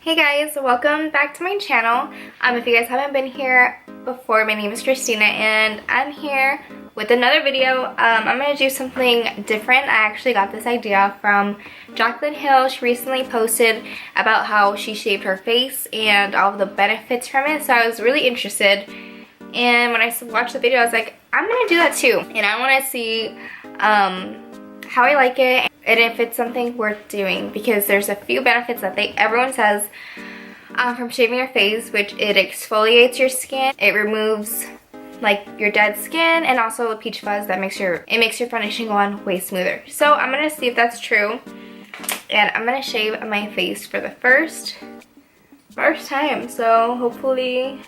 Hey guys, welcome back to my channel. If you guys haven't been here before, my name is Christina and I'm here with another video. I'm going to do something different. I actually got this idea from Jaclyn Hill. She recently posted about how she shaved her face and all of the benefits from it, so I was really interested. And when I watched the video, I was like, I'm going to do that too. And I want to see how I like it and if it's something worth doing, because there's a few benefits that everyone says from shaving your face, which it exfoliates your skin, it removes like your dead skin, and also the peach fuzz that makes your foundation go on way smoother. So I'm gonna see if that's true, and I'm gonna shave my face for the first time. So hopefully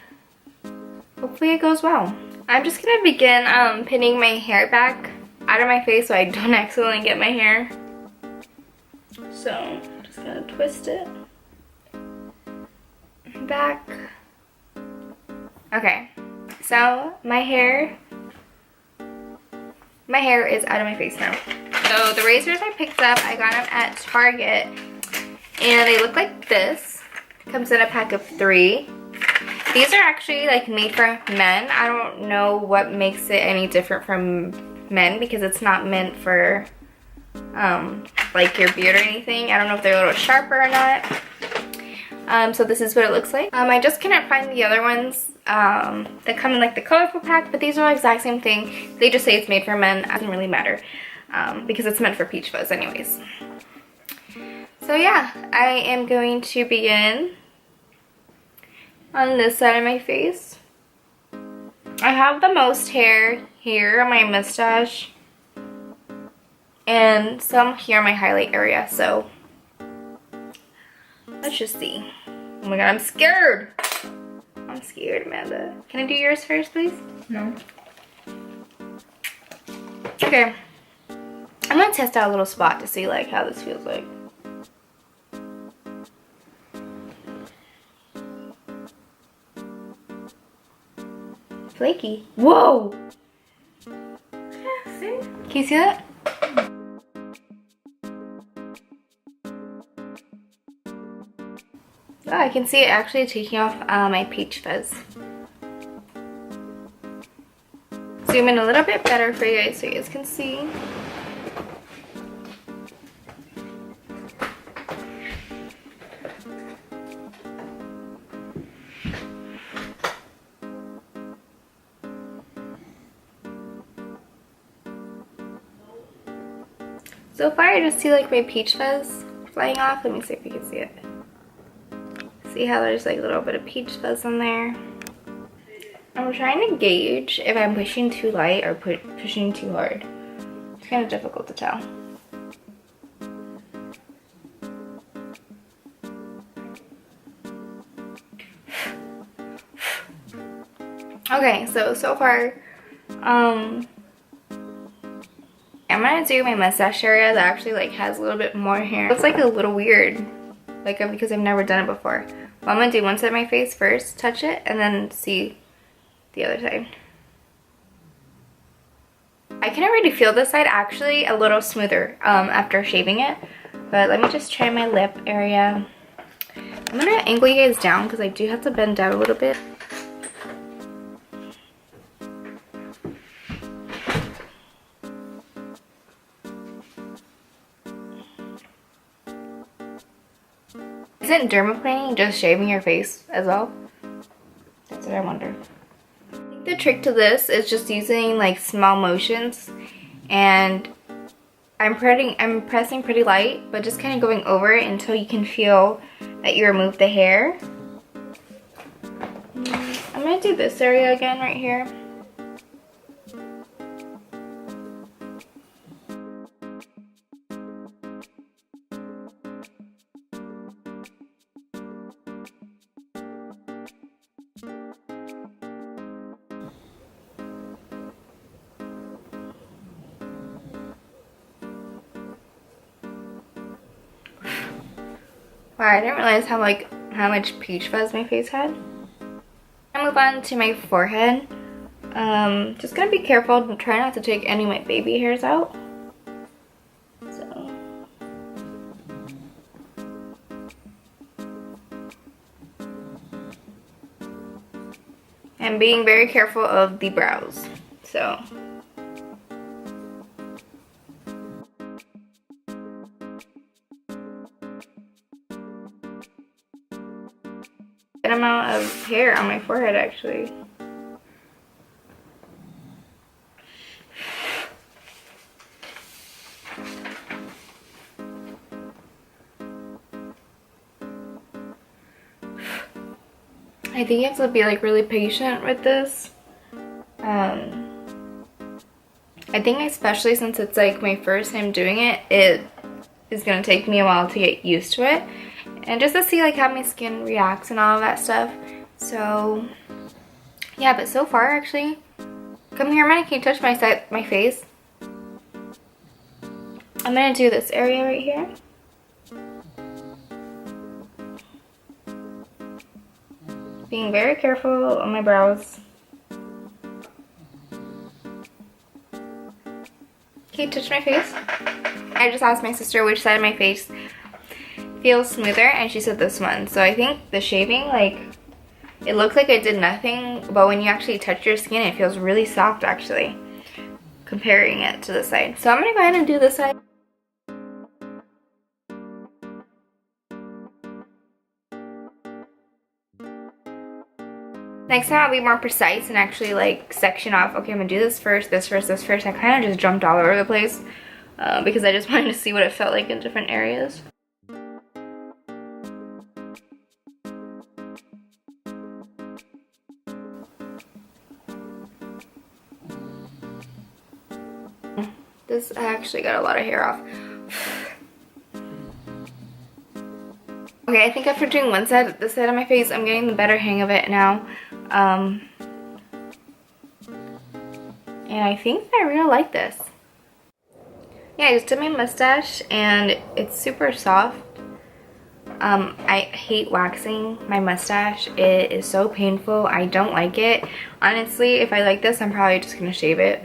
it goes well. I'm just gonna begin pinning my hair back out of my face so I don't accidentally get my hair. So I'm just gonna twist it back. Okay, so my hair is out of my face now. So the razors I picked up, I got them at Target, and they look like this. Comes in a pack of 3. These are actually like made for men. I don't know what makes it any different from men, because it's not meant for like your beard or anything. I don't know if they're a little sharper or not. So this is what it looks like. I just couldn't find the other ones that come in like the colorful pack, but these are the exact same thing. They just say it's made for men. It doesn't really matter because it's meant for peach fuzz anyways. So yeah, I am going to begin on this side of my face. I have the most hair here on my mustache and some here in my highlight area, so let's just see. Oh my god, I'm scared. I'm scared, Amanda. Can I do yours first, please? No. Okay. I'm gonna test out a little spot to see like how this feels like. Flaky. Whoa! Yeah, see? Can you see that? Oh, I can see it actually taking off my peach fuzz. Zoom in a little bit better for you guys so you guys can see. So far I just see like my peach fuzz flying off. Let me see if you can see it. See how there's like a little bit of peach fuzz in there. I'm trying to gauge if I'm pushing too light or pushing too hard. It's kind of difficult to tell. Okay, so far, I'm gonna do my mustache area that actually like has a little bit more hair. It's like a little weird, like because I've never done it before. Well, I'm gonna do one side of my face first, touch it, and then see the other side. I can already feel this side actually a little smoother after shaving it, but let me just try my lip area. I'm gonna angle you guys down because I do have to bend down a little bit. Isn't dermaplaning just shaving your face as well? That's what I wonder. I think the trick to this is just using like small motions, and I'm pressing pretty light, but just kind of going over it until you can feel that you remove the hair. I'm gonna do this area again right here. Wow, I didn't realize how much peach fuzz my face had. I'm gonna move on to my forehead. Just gonna be careful and try not to take any of my baby hairs out. So and being very careful of the brows. So good amount of hair on my forehead actually. I think you have to be like really patient with this. I think especially since it's like my first time doing it, it is gonna take me a while to get used to it. And just to see like how my skin reacts and all of that stuff. So yeah, but so far actually, come here, man, can you touch my face? I'm gonna do this area right here. Being very careful on my brows. Can you touch my face? I just asked my sister which side of my face feels smoother, and she said this one. So I think the shaving, like, it looks like it did nothing, but when you actually touch your skin, it feels really soft actually, comparing it to this side. So I'm gonna go ahead and do this side. Next time I'll be more precise and actually like section off, okay, I'm gonna do this first, this first, this first. I kind of just jumped all over the place because I just wanted to see what it felt like in different areas. This actually got a lot of hair off. Okay, I think after doing one side, this side of my face, I'm getting the better hang of it now. And I think I really like this. Yeah, I just did my mustache and it's super soft. I hate waxing my mustache. It is so painful. I don't like it. Honestly, if I like this, I'm probably just gonna shave it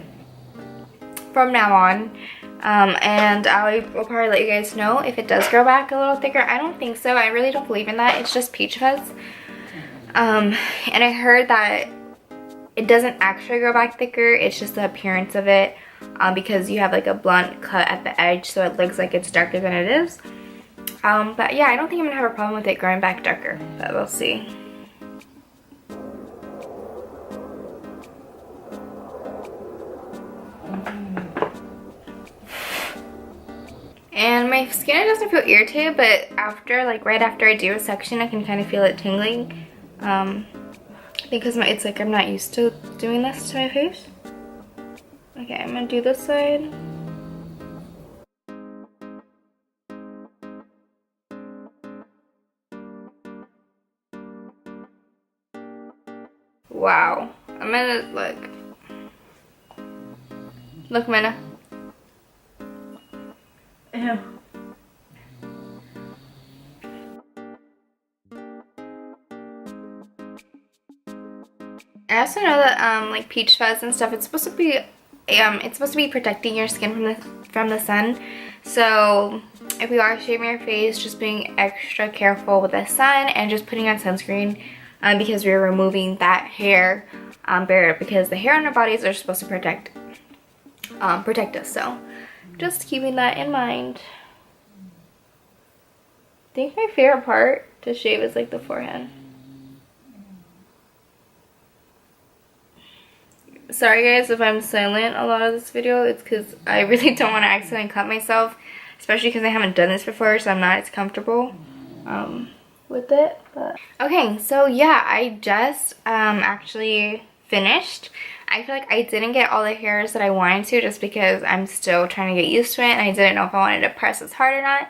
from now on. And I will probably let you guys know if it does grow back a little thicker. I don't think so. I really don't believe in that. It's just peach fuzz. And I heard that it doesn't actually grow back thicker. It's just the appearance of it because you have like a blunt cut at the edge, so it looks like it's darker than it is. But yeah, I don't think I'm gonna have a problem with it growing back darker, but we'll see. And my skin doesn't feel irritated, but after, like right after I do a section, I can kind of feel it tingling. Because it's like I'm not used to doing this to my face. Okay, I'm gonna do this side. Wow. I'm gonna look, Minna. Ew. I also know that like peach fuzz and stuff, it's supposed to be protecting your skin from the sun. So if you are shaving your face, just being extra careful with the sun and just putting on sunscreen because we're removing that hair barrier, because the hair on our bodies are supposed to protect us. So just keeping that in mind. I think my favorite part to shave is like the forehead. Sorry guys if I'm silent a lot of this video. It's because I really don't want to accidentally cut myself, especially because I haven't done this before, so I'm not as comfortable with it. But okay, so yeah, I just actually finished. I feel like I didn't get all the hairs that I wanted to, just because I'm still trying to get used to it and I didn't know if I wanted to press as hard or not.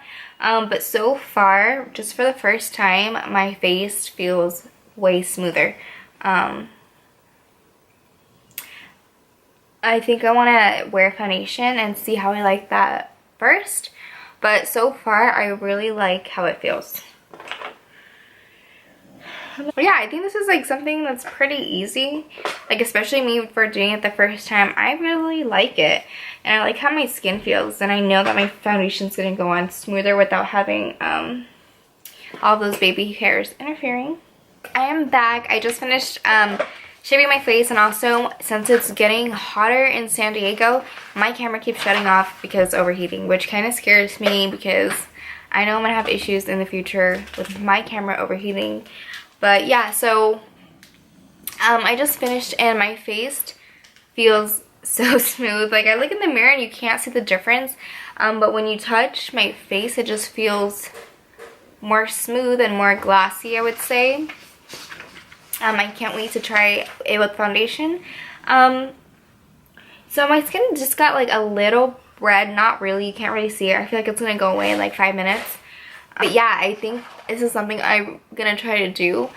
But so far, just for the first time, my face feels way smoother. I think I want to wear foundation and see how I like that first. But so far, I really like how it feels. But yeah, I think this is like something that's pretty easy. Like, especially me for doing it the first time. I really like it. And I like how my skin feels. And I know that my foundation's going to go on smoother without having all those baby hairs interfering. I am back. I just finished shaving my face. And also, since it's getting hotter in San Diego, my camera keeps shutting off because overheating, which kind of scares me because I know I'm gonna have issues in the future with my camera overheating. But yeah, so I just finished and my face feels so smooth. Like, I look in the mirror and you can't see the difference, but when you touch my face, it just feels more smooth and more glossy, I would say. I can't wait to try it with foundation. So my skin just got like a little red, not really, you can't really see it. I feel like it's gonna go away in like 5 minutes. But yeah, I think this is something I'm gonna try to do,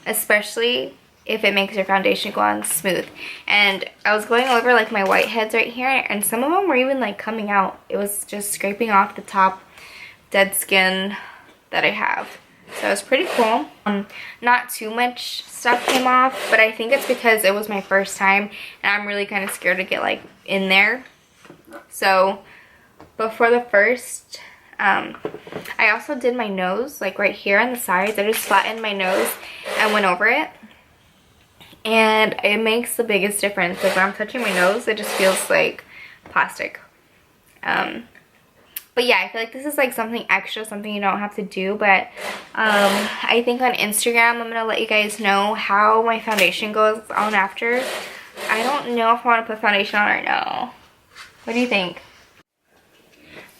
especially if it makes your foundation go on smooth. And I was going over like my whiteheads right here, and some of them were even like coming out. It was just scraping off the top dead skin that I have. So it was pretty cool. Not too much stuff came off, but I think it's because it was my first time and I'm really kind of scared to get like in there. So, but for the first, I also did my nose, like right here on the sides. I just flattened my nose and went over it. And it makes the biggest difference. Like when I'm touching my nose, it just feels like plastic. But yeah, I feel like this is like something extra, something you don't have to do. But I think on Instagram, I'm going to let you guys know how my foundation goes on after. I don't know if I want to put foundation on right now. What do you think?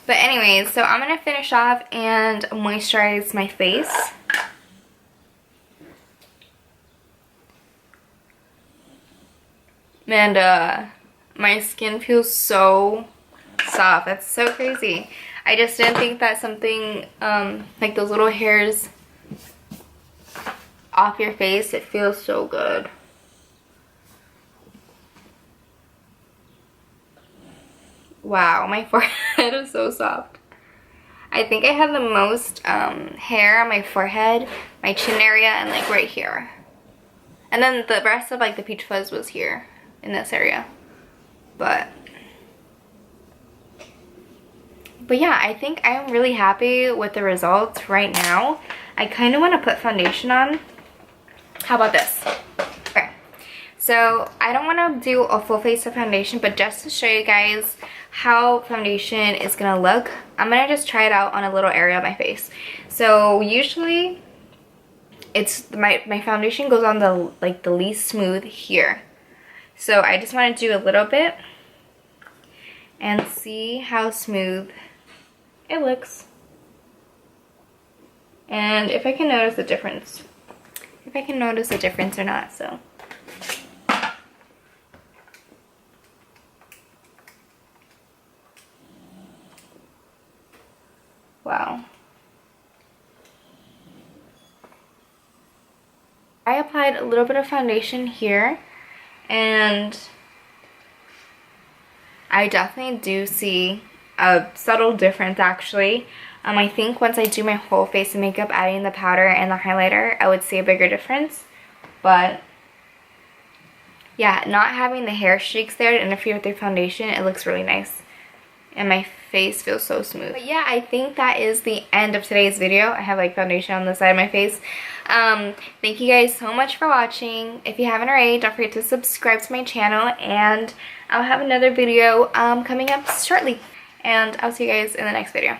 But anyways, so I'm going to finish off and moisturize my face. And my skin feels so soft. That's so crazy. I just didn't think that something like those little hairs off your face, it feels so good. Wow, my forehead is so soft. I think I have the most hair on my forehead, my chin area, and like right here. And then the rest of like the peach fuzz was here in this area. But yeah, I think I'm really happy with the results right now. I kind of want to put foundation on. How about this? Okay, so I don't want to do a full face of foundation, but just to show you guys how foundation is gonna look, I'm gonna just try it out on a little area of my face. So usually it's my foundation goes on the like the least smooth here. So I just want to do a little bit and see how smooth it looks. And if I can notice the difference. If I can notice the difference or not, so. Wow. I applied a little bit of foundation here, and I definitely do see a subtle difference actually. I think once I do my whole face of makeup, adding the powder and the highlighter, I would see a bigger difference. But yeah, not having the hair streaks there to interfere with your foundation, it looks really nice. And my face feels so smooth. But yeah, I think that is the end of today's video. I have like foundation on the side of my face. Thank you guys so much for watching. If you haven't already, don't forget to subscribe to my channel, and I'll have another video coming up shortly. And I'll see you guys in the next video.